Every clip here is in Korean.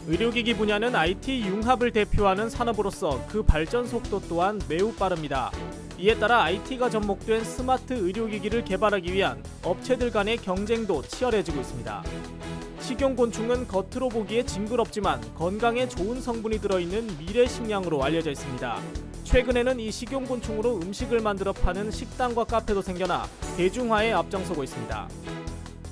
의료기기 분야는 IT 융합을 대표하는 산업으로서 그 발전 속도 또한 매우 빠릅니다. 이에 따라 IT가 접목된 스마트 의료기기를 개발하기 위한 업체들 간의 경쟁도 치열해지고 있습니다. 식용곤충은 겉으로 보기에 징그럽지만 건강에 좋은 성분이 들어있는 미래 식량으로 알려져 있습니다. 최근에는 이 식용곤충으로 음식을 만들어 파는 식당과 카페도 생겨나 대중화에 앞장서고 있습니다.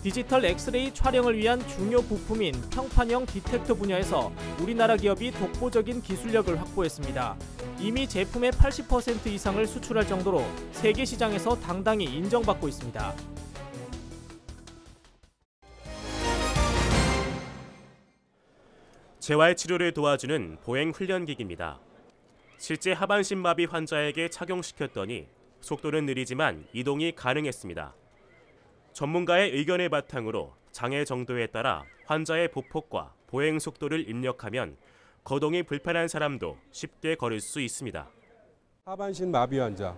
디지털 엑스레이 촬영을 위한 중요 부품인 평판형 디텍터 분야에서 우리나라 기업이 독보적인 기술력을 확보했습니다. 이미 제품의 80% 이상을 수출할 정도로 세계 시장에서 당당히 인정받고 있습니다. 재활 치료를 도와주는 보행 훈련기기입니다. 실제 하반신 마비 환자에게 착용시켰더니 속도는 느리지만 이동이 가능했습니다. 전문가의 의견을 바탕으로 장애 정도에 따라 환자의 보폭과 보행 속도를 입력하면 거동이 불편한 사람도 쉽게 걸을 수 있습니다. 하반신 마비 환자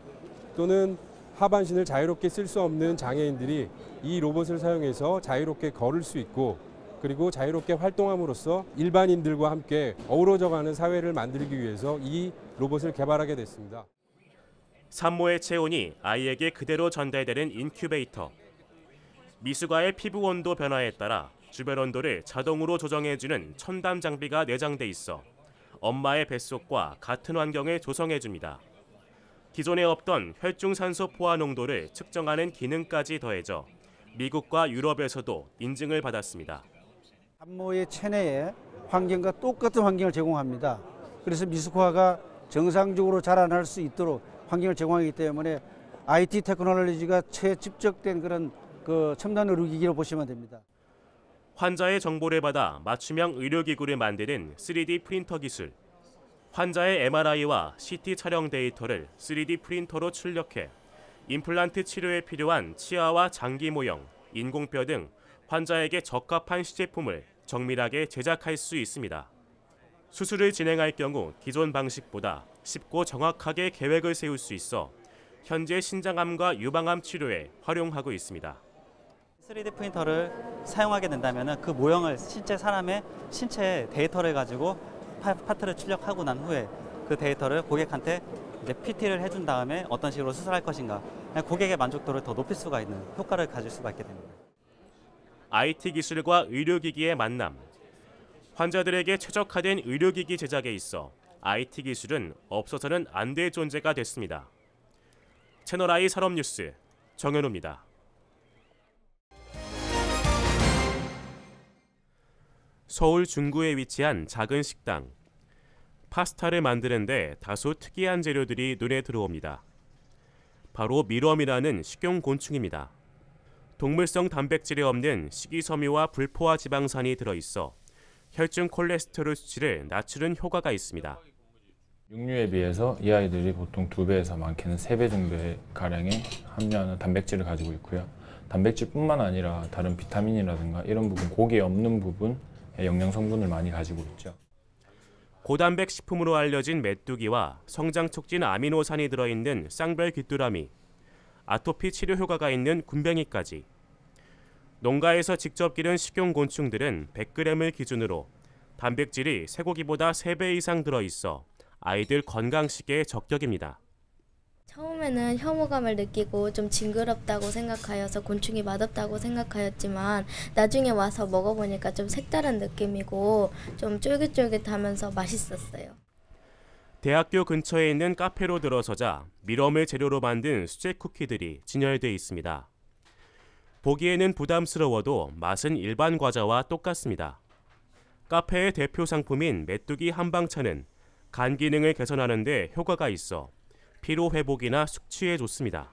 또는 하반신을 자유롭게 쓸 수 없는 장애인들이 이 로봇을 사용해서 자유롭게 걸을 수 있고 그리고 자유롭게 활동함으로써 일반인들과 함께 어우러져가는 사회를 만들기 위해서 이 로봇을 개발하게 됐습니다. 산모의 체온이 아이에게 그대로 전달되는 인큐베이터. 미숙아의 피부 온도 변화에 따라 주변 온도를 자동으로 조정해주는 첨단 장비가 내장돼 있어 엄마의 뱃속과 같은 환경을 조성해줍니다. 기존에 없던 혈중산소 포화 농도를 측정하는 기능까지 더해져 미국과 유럽에서도 인증을 받았습니다. 산모의 체내에 환경과 똑같은 환경을 제공합니다. 그래서 미숙아가 정상적으로 자라날 수 있도록 환경을 제공하기 때문에 IT 테크놀로지가 최집적된 그런 첨단 의료기기로 보시면 됩니다. 환자의 정보를 받아 맞춤형 의료기구를 만드는 3D 프린터 기술. 환자의 MRI와 CT 촬영 데이터를 3D 프린터로 출력해 임플란트 치료에 필요한 치아와 장기 모형, 인공뼈 등 환자에게 적합한 시제품을 정밀하게 제작할 수 있습니다. 수술을 진행할 경우 기존 방식보다 쉽고 정확하게 계획을 세울 수 있어 현재 신장암과 유방암 치료에 활용하고 있습니다. 3D 프린터를 사용하게 된다면 그 모형을 실제 사람의 신체 데이터를 가지고 파트를 출력하고 난 후에 그 데이터를 고객한테 이제 PT를 해준 다음에 어떤 식으로 수술할 것인가 고객의 만족도를 더 높일 수가 있는 효과를 가질 수가 있게 됩니다. IT 기술과 의료기기의 만남. 환자들에게 최적화된 의료기기 제작에 있어 IT 기술은 없어서는 안 될 존재가 됐습니다. 채널I 산업뉴스 정현우입니다. 서울 중구에 위치한 작은 식당. 파스타를 만드는데 다소 특이한 재료들이 눈에 들어옵니다. 바로 미럼이라는 식용곤충입니다. 동물성 단백질이 없는 식이섬유와 불포화 지방산이 들어있어 혈중 콜레스테롤 수치를 낮추는 효과가 있습니다. 육류에 비해서 이 아이들이 보통 2배에서 많게는 3배 정도의 가량의 함유하는 단백질을 가지고 있고요. 단백질뿐만 아니라 다른 비타민이라든가 이런 부분, 고기에 없는 부분 영양 성분을 많이 가지고 있죠. 고단백 식품으로 알려진 메뚜기와 성장 촉진 아미노산이 들어있는 쌍별 귀뚜라미, 아토피 치료 효과가 있는 군뱅이까지. 농가에서 직접 기른 식용곤충들은 100g을 기준으로 단백질이 쇠고기보다 3배 이상 들어있어 아이들 건강식에 적격입니다. 처음에는 혐오감을 느끼고 좀 징그럽다고 생각하여서 곤충이 맛없다고 생각하였지만 나중에 와서 먹어보니까 좀 색다른 느낌이고 좀 쫄깃쫄깃하면서 맛있었어요. 대학교 근처에 있는 카페로 들어서자 미럼을 재료로 만든 수제 쿠키들이 진열돼 있습니다. 보기에는 부담스러워도 맛은 일반 과자와 똑같습니다. 카페의 대표 상품인 메뚜기 한방차는 간 기능을 개선하는 데 효과가 있어 피로 회복이나 숙취에 좋습니다.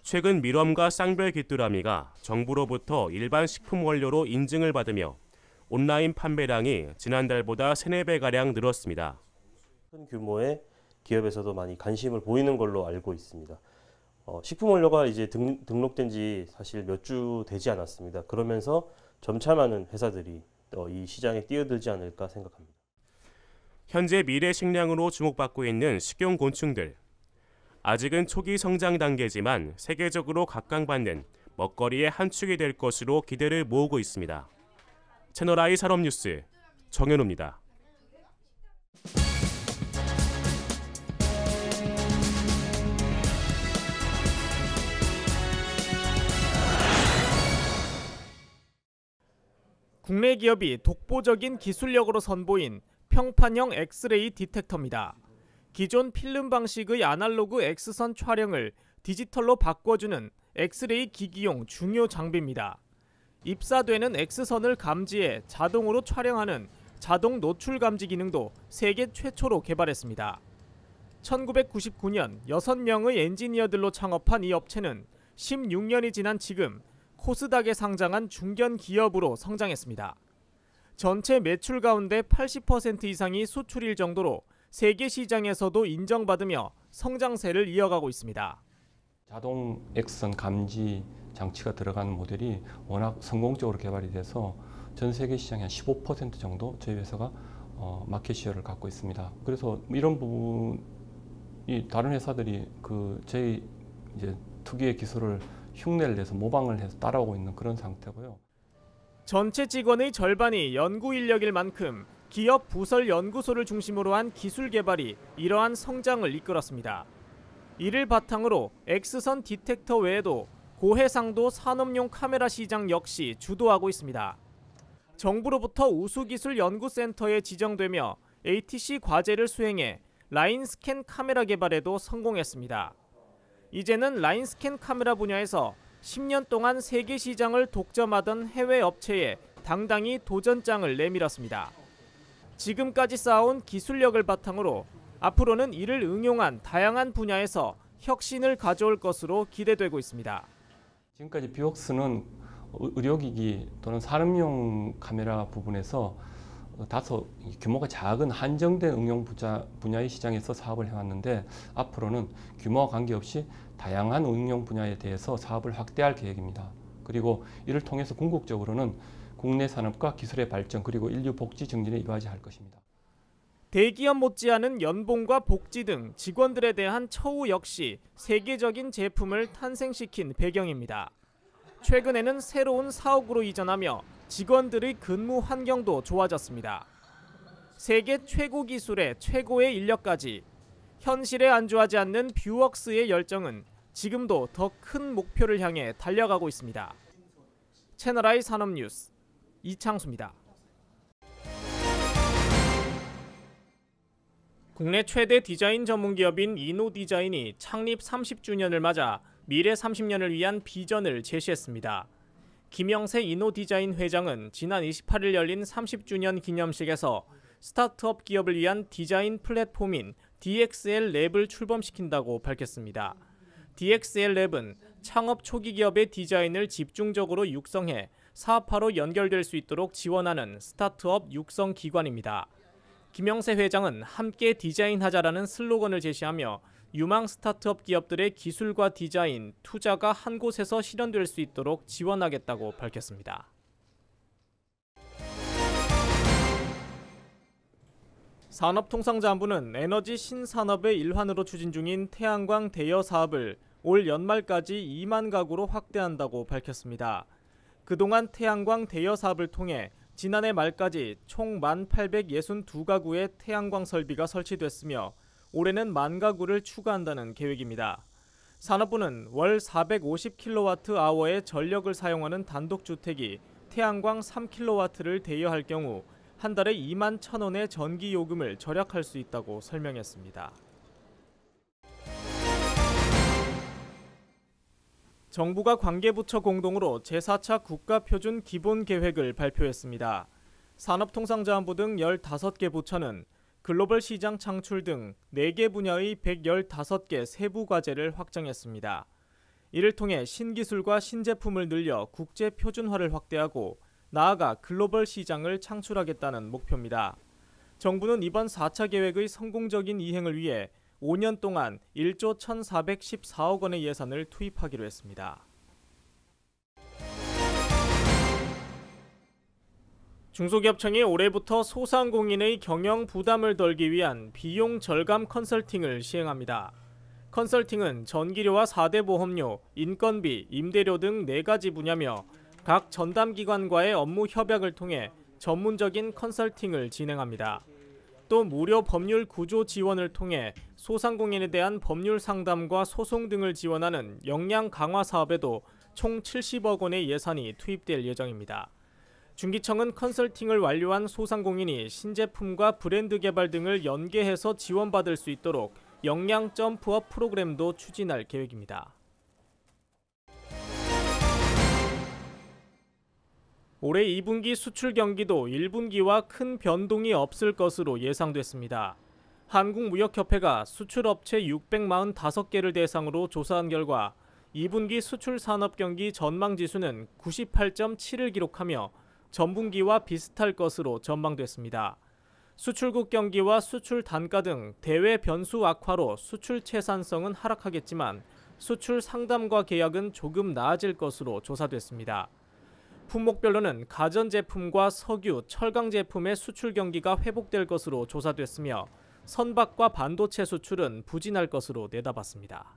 최근 미럼과 쌍별 귀뚜라미가 정부로부터 일반 식품 원료로 인증을 받으며 온라인 판매량이 지난달보다 3-4배가량 늘었습니다. 큰 규모의 기업에서도 많이 관심을 보이는 걸로 알고 있습니다. 식품 원료가 이제 등록된 지 사실 몇 주 되지 않았습니다. 그러면서 점차 많은 회사들이 이 시장에 뛰어들지 않을까 생각합니다. 현재 미래 식량으로 주목받고 있는 식용곤충들. 아직은 초기 성장 단계지만 세계적으로 각광받는 먹거리의 한 축이 될 것으로 기대를 모으고 있습니다. 채널I 산업뉴스 정현우입니다. 국내 기업이 독보적인 기술력으로 선보인 평판형 엑스레이 디텍터입니다. 기존 필름 방식의 아날로그 X선 촬영을 디지털로 바꿔주는 엑스레이 기기용 중요 장비입니다. 입사되는 X선을 감지해 자동으로 촬영하는 자동 노출 감지 기능도 세계 최초로 개발했습니다. 1999년 6명의 엔지니어들로 창업한 이 업체는 16년이 지난 지금 코스닥에 상장한 중견 기업으로 성장했습니다. 전체 매출 가운데 80% 이상이 수출일 정도로 세계 시장에서도 인정받으며 성장세를 이어가고 있습니다. 자동 X선 감지 장치가 들어가는 모델이 워낙 성공적으로 개발이 돼서 전 세계 시장의 한 15% 정도 저희 회사가 마켓 시어를 갖고 있습니다. 그래서 이런 부분이 다른 회사들이 저희 이제 특유의 기술을 흉내를 내서 모방을 해서 따라오고 있는 그런 상태고요. 전체 직원의 절반이 연구 인력일 만큼 기업 부설 연구소를 중심으로 한 기술 개발이 이러한 성장을 이끌었습니다. 이를 바탕으로 X선 디텍터 외에도 고해상도 산업용 카메라 시장 역시 주도하고 있습니다. 정부로부터 우수기술연구센터에 지정되며 ATC 과제를 수행해 라인 스캔 카메라 개발에도 성공했습니다. 이제는 라인 스캔 카메라 분야에서 10년 동안 세계 시장을 독점하던 해외 업체에 당당히 도전장을 내밀었습니다. 지금까지 쌓아온 기술력을 바탕으로 앞으로는 이를 응용한 다양한 분야에서 혁신을 가져올 것으로 기대되고 있습니다. 지금까지 뷰웍스는 의료기기 또는 산업용 카메라 부분에서 다소 규모가 작은 한정된 응용 분야의 시장에서 사업을 해왔는데 앞으로는 규모와 관계없이 다양한 응용 분야에 대해서 사업을 확대할 계획입니다. 그리고 이를 통해서 궁극적으로는 국내 산업과 기술의 발전 그리고 인류 복지 증진에 이바지할 것입니다. 대기업 못지않은 연봉과 복지 등 직원들에 대한 처우 역시 세계적인 제품을 탄생시킨 배경입니다. 최근에는 새로운 사옥으로 이전하며 직원들의 근무 환경도 좋아졌습니다. 세계 최고 기술의 최고의 인력까지 현실에 안주하지 않는 뷰웍스의 열정은 지금도 더 큰 목표를 향해 달려가고 있습니다. 채널I 산업뉴스 이창수입니다. 국내 최대 디자인 전문 기업인 이노디자인이 창립 30주년을 맞아 미래 30년을 위한 비전을 제시했습니다. 김영세 이노디자인 회장은 지난 28일 열린 30주년 기념식에서 스타트업 기업을 위한 디자인 플랫폼인 DXL 랩을 출범시킨다고 밝혔습니다. DXL 랩은 창업 초기 기업의 디자인을 집중적으로 육성해 사업화로 연결될 수 있도록 지원하는 스타트업 육성 기관입니다. 김영세 회장은 함께 디자인하자라는 슬로건을 제시하며 유망 스타트업 기업들의 기술과 디자인, 투자가 한 곳에서 실현될 수 있도록 지원하겠다고 밝혔습니다. 산업통상자원부는 에너지 신산업의 일환으로 추진 중인 태양광 대여 사업을 올 연말까지 2만 가구로 확대한다고 밝혔습니다. 그동안 태양광 대여 사업을 통해 지난해 말까지 총 1,862가구의 태양광 설비가 설치됐으며 올해는 10,000가구를 추가한다는 계획입니다. 산업부는 월 450kWh의 전력을 사용하는 단독주택이 태양광 3kW를 대여할 경우 한 달에 21,000원의 전기 요금을 절약할 수 있다고 설명했습니다. 정부가 관계부처 공동으로 제4차 국가표준 기본계획을 발표했습니다. 산업통상자원부 등 15개 부처는 글로벌 시장 창출 등 4개 분야의 115개 세부 과제를 확정했습니다. 이를 통해 신기술과 신제품을 늘려 국제 표준화를 확대하고 나아가 글로벌 시장을 창출하겠다는 목표입니다. 정부는 이번 4차 계획의 성공적인 이행을 위해 5년 동안 1조 1,414억 원의 예산을 투입하기로 했습니다. 중소기업청이 올해부터 소상공인의 경영 부담을 덜기 위한 비용 절감 컨설팅을 시행합니다. 컨설팅은 전기료와 4대 보험료, 인건비, 임대료 등 4가지 분야며 각 전담기관과의 업무 협약을 통해 전문적인 컨설팅을 진행합니다. 또 무료 법률 구조 지원을 통해 소상공인에 대한 법률 상담과 소송 등을 지원하는 역량 강화 사업에도 총 70억 원의 예산이 투입될 예정입니다. 중기청은 컨설팅을 완료한 소상공인이 신제품과 브랜드 개발 등을 연계해서 지원받을 수 있도록 역량 점프업 프로그램도 추진할 계획입니다. 올해 2분기 수출 경기도 1분기와 큰 변동이 없을 것으로 예상됐습니다. 한국무역협회가 수출업체 645개를 대상으로 조사한 결과 2분기 수출 산업 경기 전망지수는 98.7을 기록하며 전분기와 비슷할 것으로 전망됐습니다. 수출국 경기와 수출 단가 등 대외 변수 악화로 수출 채산성은 하락하겠지만 수출 상담과 계약은 조금 나아질 것으로 조사됐습니다. 품목별로는 가전제품과 석유, 철강 제품의 수출 경기가 회복될 것으로 조사됐으며 선박과 반도체 수출은 부진할 것으로 내다봤습니다.